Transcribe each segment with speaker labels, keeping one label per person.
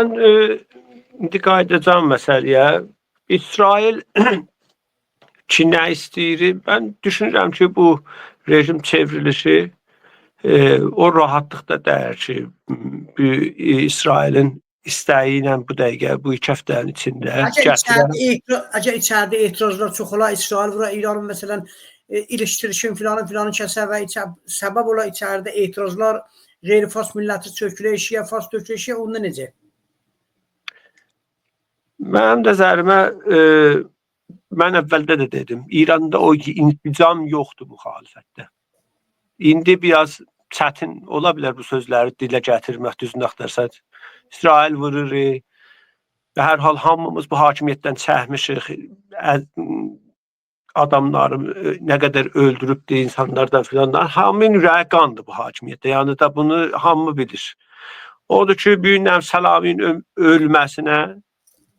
Speaker 1: Mən indi qayıdacağım məsələyə. İsrail ki, nə istəyir? Mən düşünürəm ki, bu rejim çevrilişi o rahatlıqda dəyər ki, İsrailin istəyi ilə bu dəqiqə, bu 2 həftənin içində
Speaker 2: Əgər içəridə etirazlar çox ola, İsrail və İranın məsələn ilişdirişin filanın kəsə və səbəb ola içəridə etirazlar, qeyri-fars milləti çökülür, şiə fars tökülür, onda necə?
Speaker 1: Mənim nəzərimə mən əvvəldə də dedim, İranda o insicam yoxdur müxalifətdə. İndi biraz çətin ola bilər bu sözləri dilə gətirmək, düzünü axtarsa. İsrail vurur, və hər hal hamımız bu hakimiyyətdən çəkmişik, adamları nə qədər öldürübdür insanlardan filanlar. Hamının ürəyi qandır bu hakimiyyətdə. Yəni da bunu hamı bilir. Odur ki, büyünəm Səlamin ölməsinə,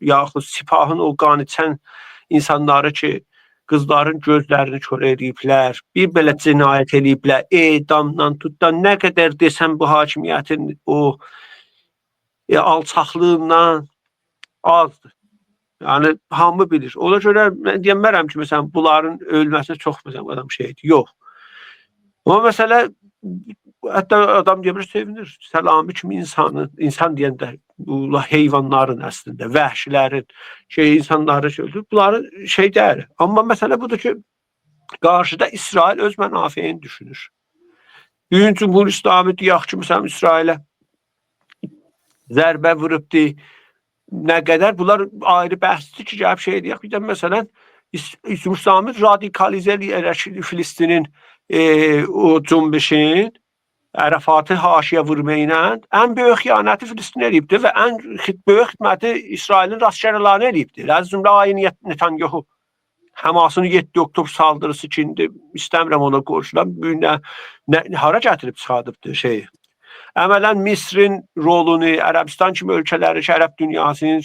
Speaker 1: yaxud Sipahın o qan içən insanları ki, qızların gözlərini kör ediblər, bir belə cinayət ediblər, edamdan tutdan, nə qədər desəm bu hakimiyyətin o alçaqlığından azdır. Yəni, hamı bilir. Ona görə mən deyəmərəm ki, məsələn, bunların ölməsi çox adam şeydir. Yox. Amma məsələ, hətta adam deyəmir, sevinir. Səlami kimi insan deyəndə, bu heyvanların əslində, vəhşilərin, insanları öldürür. Bunları deyər. Amma məsələ budur ki, qarşıda İsrail öz mənafeyini düşünür. Bugün Cumhur İslami deyək ki, məsələn, İsrailə zərbə vurubdur. Nə qədər bunlar ayrı bəhsdir ki, gəlib deyək. Bir də məsələn, Cumhur İslami radikalizə eləyərək Filistinin o cümbüşün Ərafatı haşiyə vurma ilə ən böyük xəyanəti Filistin eləyibdir və ən böyük xidməti İsrailin rastgərəlarını eləyibdir. Əzizimlə Ayın Netanyahu Həmasın 7 oktober saldırısı ki, istəmirəm ona qorşulam, hara gətirib çıxardıbdır şeyi. Əmələn Misrin rolunu, Ərəbistan kimi ölkələri ki, Ərəb dünyasının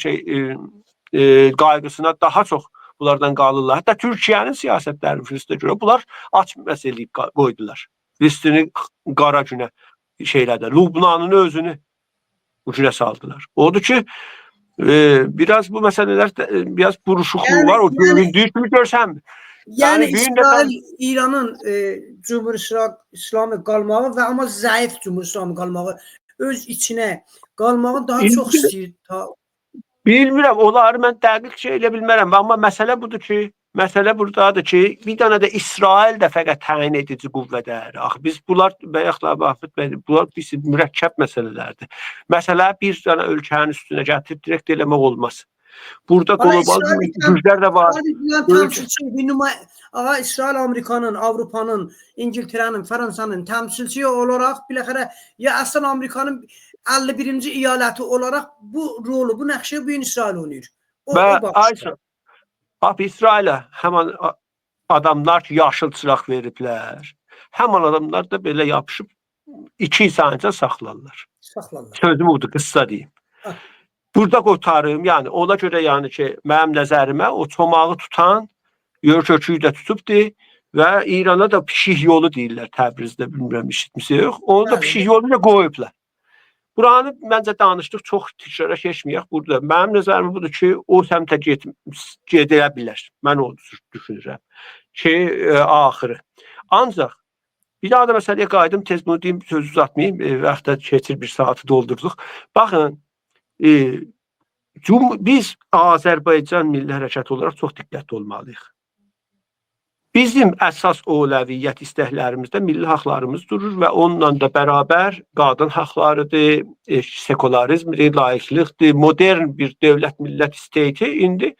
Speaker 1: qayğısına daha çox bunlardan qalırlar. Hətta Türkiyənin siyasətlərini Filistinə görə bunlar aç məsələyib qoydular. Filistini qara günə Lübnanın özünü bu günə saldılar. Odur ki, biraz bu məsələlər biraz buruşuqluğu var. O göründüyü kimi görsənmir.
Speaker 2: Yəni İsrail, İranın Cumhur İslamı qalmağı və amma zəif Cumhur İslamı qalmağı, öz içinə qalmağı daha çox istəyir.
Speaker 1: Bilmirəm, onları mən dəqiq elə bilmərəm. Amma məsələ budur ki, məsələ buradadır ki, bir dənə də İsrail də fəqət təyin edici qüvvədir. Biz bunlar, bunlar mürəkkəb məsələlərdir. Məsələ bir dənə ölkənin üstünə gətirib direkt eləmək olmaz. Burada qlobal güclər də var.
Speaker 2: İsrail Amerikanın, Avropanın, İngiltərənin, Fransanın təmsilçisi olaraq biləxərə ya əsl Amerikanın 51-ci iyaləti olaraq bu rolu, bu nəqşə bu gün İsrail oynayır.
Speaker 1: İsrailə həmən adamlar ki, yaşıl çıraq veriblər. Həmən adamlar da belə yapışıb 2 insanca saxlarlar. Sözüm odur, qıssa deyim. Burada qotarım, yəni ona görə yəni ki, mənim nəzərimə o çomağı tutan yörköküyü də tutubdur və İrana da pişik yolu deyirlər Təbrizdə, bilmirəm, işitmişsiniz yox. Onu da pişik yolu ilə qoyublar. Buranı məncə danışdıq, çox tikrara keçməyək burada. Mənim nəzərim budur ki, o səmtə gedə bilər. Mən onu düşünürəm ki, axırı. Ancaq bir daha da məsələyə qayıdım, tez bunu deyim, söz uzatmayayım, vaxtda keçir, 1 saatı doldurduq. Baxın, biz Azərbaycan Milli Hərəkatı olaraq çox diqqətli olmalıyıq. Bizim əsas ələviyyət istəklərimizdə milli haqlarımız durur və onunla da bərabər qadın haqlarıdır, sekularizmdir, layiqlikdir, modern bir dövlət-millət istəyi indi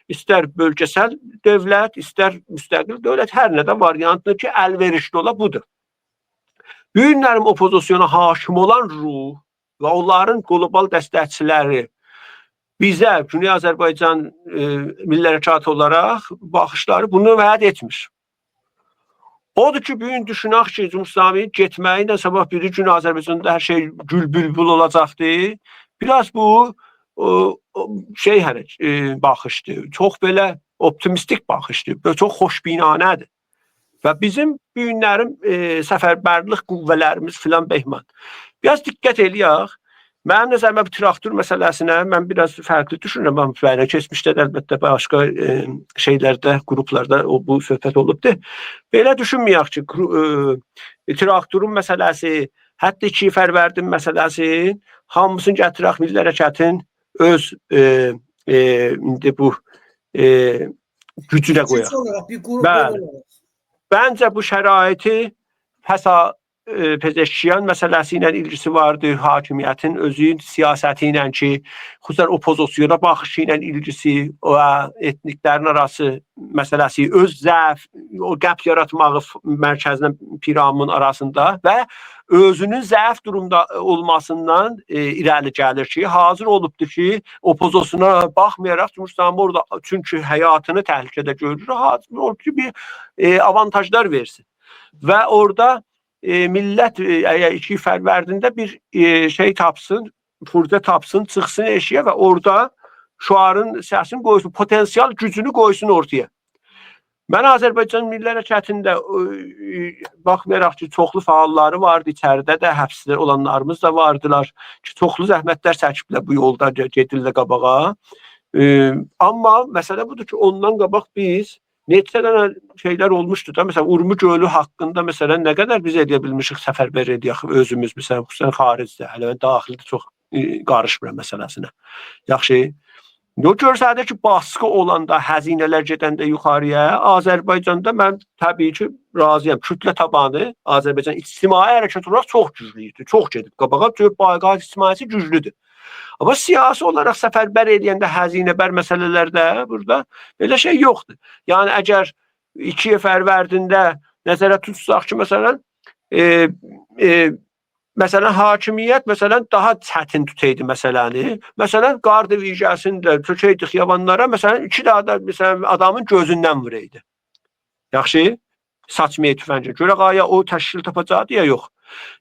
Speaker 1: istər bölgəsəl dövlət, istər müstəqil dövlət, hər nədən variantdır ki, əlverişli ola budur. Bu günlərin opozisiyona hakim olan ruh və onların qlobal dəstəkçiləri bizə, Güney Azərbaycan Milli Hərəkatı olaraq baxışları bunu vəd etmiş. Odur ki, bugün düşünək ki, Cumhur İslami getməyi ilə sabah biri gün Azərbaycanda hər şey gül-bülbül olacaqdır. Biraz bu baxışdır, çox belə optimistik baxışdır, çox xoşbinanədir. Və bizim bu günlərin səfərbərlik qüvvələrimiz filan behman. Biraz diqqət eləyək. Mənim nəzərimdə bu traktor məsələsinə mən biraz fərqli düşünürəm. Amma bəli, keçmişdə də əlbəttə başqa şeylərdə, qruplarda bu söhbət olubdu. Belə düşünməyək ki, traktorun məsələsi, hətta ki, Fərvərdin məsələsi hamısını gətirək Milli Hərəkətin öz indi bu gücünə qoyaq. Bəli. Bəncə bu şəraiti Pezeşkiyan məsələsi ilə ilgisi vardı, hakimiyyətin özünün siyasəti ilə ki, xüsusən opozisiyona baxışı ilə ilgisi və etniklərin arası məsələsi, öz zəf, o qəp yaratmağı mərkəzinə piramın arasında və özünün zəif durumda olmasından irəli gəlir ki, hazır olubdur ki, opozisiyona baxmayaraq Cumhurbaşqanı orada çünki həyatını təhlükədə görür, hazır olub ki, bir avantajlar versin. Və orada millət 2 fərvərdində bir şey tapsın, furdə tapsın, çıxsın eşiyə və orada şüarın səsini qoysun, potensial gücünü qoysun ortaya. Mən Azərbaycan Milli Hərəkətində baxmayaraq ki, çoxlu fəalları vardı, içəridə də həbsdə olanlarımız da vardılar ki, çoxlu zəhmətlər çəkiblər bu yolda gedirlər qabağa. Amma məsələ budur ki, ondan qabaq biz neçə dənə şeylər olmuşdu da, məsələn, Urmu gölü haqqında məsələn nə qədər biz edə bilmişik, səfərbər edək özümüz, məsələn, xüsusən xaricdə, hələ mən daxildə çox qarışmıram məsələsinə. Yaxşı, görsədə ki, baskı olanda, həzinələr gedəndə yuxarıya, Azərbaycanda mən təbii ki, razıyam. Kütlə tabanı Azərbaycan ictimai hərəkət olaraq çox güclüydür, çox gedib. Qabağa bayqat ictimaisi güclüdür. Amma siyasi olaraq səfərbər edəndə həzinəbər məsələlərdə burada belə şey yoxdur. Yəni, əgər 2 fərvərdində nəzərə tutsaq ki, məsələn, hakimiyyət daha çətin tutaydı məsələni. Məsələn, qar diviziyasını da tökəydi xiyabanlara, məsələn, 2 daha da adamın gözündən vuraydı. Yaxşı, saçmaya tüfəncə. Görə qaya o təşkil tapacaqdı ya yox.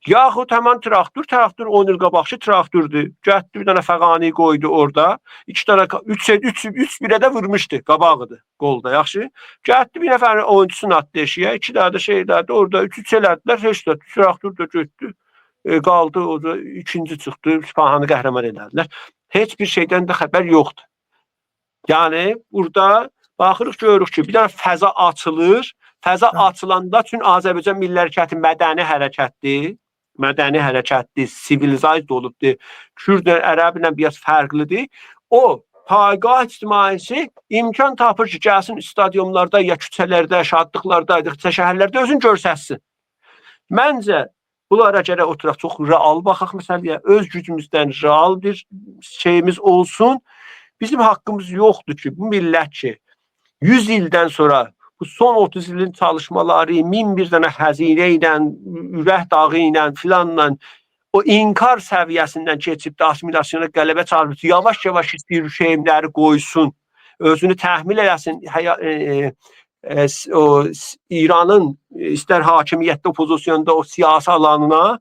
Speaker 1: Yaxud həmən traktor 10 il qabaqçı traktordur. Gətdi bir dənə fəqani qoydu orada. 3 birə də vurmuşdu. Qabağıdır qolda, yaxşı. Gətdi bir nəfərin oyunçusunu atdı eşiyə. 2 daha da şeylərdi. Orada 3 elədilər. Heç də traktor da getdi. Qaldı orada 2-ci çıxdı. Sübhanı qəhrəman elədilər. Heç bir şeydən də xəbər yoxdur. Yəni burada baxırıq görürük ki, bir dənə fəza açılır. Fəza açılanda üçün Azərbaycan Milli Hərəkəti mədəni hərəkətdir, sivilizasiya olubdur. Kürd ərəblə biraz fərqlidir. O, payqah ictimaisi imkan tapır ki, gəlsin stadionlarda, ya küçələrdə, şadlıqlarda, şəhərlərdə özünü görsətsin. Məncə, bunlara görə oturaq çox real baxaq məsələyə, öz gücümüzdən real bir şeyimiz olsun. Bizim haqqımız yoxdur ki, bu millət ki, 100 ildən sonra bu son 30 ilin çalışmaları, 1001 dənə həzinə ilə, ürək dağı ilə filanla o inkar səviyyəsindən keçib assimilyasiyona qələbə çalıb, yavaş-yavaş bir şeyləri qoysun, özünü təhmil eləsin, İranın istər hakimiyyətdə, opozisyonda o siyasi alanına,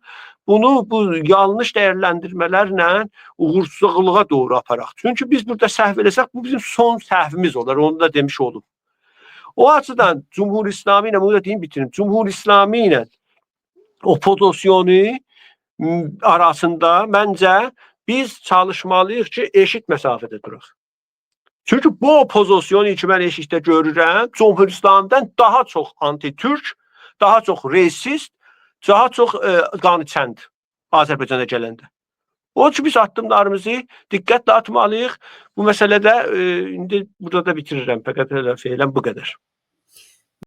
Speaker 1: bunu bu yanlış dəyərləndirmələrlə uğursuzluğa doğru aparaq. Çünki biz burada səhv eləsək, bu bizim son səhvimiz olar, onu da demiş olum. O açıdan Cumhur İslami ilə, bunu da deyim bitirim, Cumhur İslami ilə opozisyonu arasında məncə biz çalışmalıyıq ki, eşit məsafədə duraq. Çünki bu opozisyonu ki, mən eşitdə görürəm, Cumhur İslamidən daha çox anti-Türk, daha çox resist, daha çox qanıçənd Azərbaycana gələndə. O ki, biz addımlarımızı diqqətlə atmalıyıq. Bu məsələdə indi burada da bitirirəm. Fəqət elə feylən bu qədər.